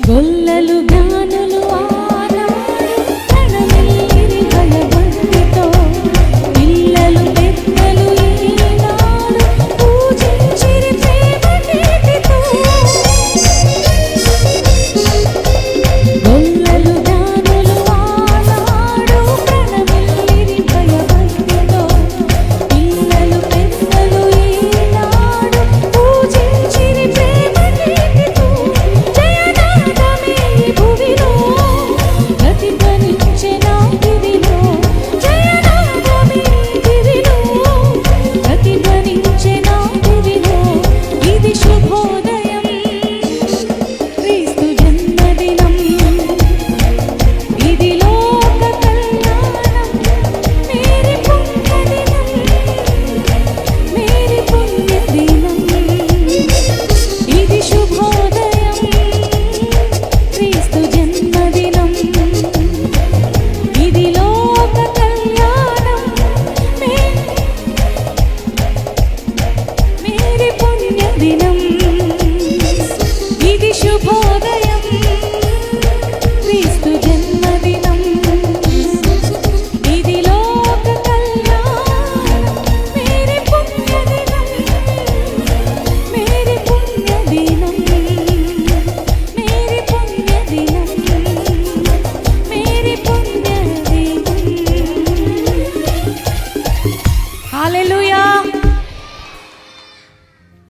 గొల్లలు జ్ఞానులు ఆనాడు ప్రణమిల్లిరి భయభక్తితో, పిల్లలు పెద్దలు ఈనాడు పూజించిరి ప్రేమ గీతితో. గొల్లలు జ్ఞానులు ఆనాడు ప్రణమిల్లిరి భయభక్తితో, పిల్లలు పెద్దలు ఈనాడు పూజించిరి ప్రేమ గీతితో. జయనాదమే భువిలో ప్రతిధ్వనించెనా దివిలో, జయనాదమే దివిలో ప్రతిధ్వనించెనా దివిలో. ఇది శుభోదయం, క్రీస్తు జన్మదినం, ఇది లోక కళ్యాణం, మేరీ పుణ్యదినం, మేరీ పుణ్యదినం. ఇది శుభోదయం, క్రీస్తు జన్మదినం, ఇది లోక కళ్యాణం, మేరీ పుణ్యదినం. ఇది శుభోదయం, క్రీస్తు జన్మదినం, ఇది లోక కళ్యాణం, మేరీ పుణ్యదినం, మేరీ పుణ్యదినం, మేరీ పుణ్యదినం, మేరీ పుణ్యదినం. హల్లెలూయా.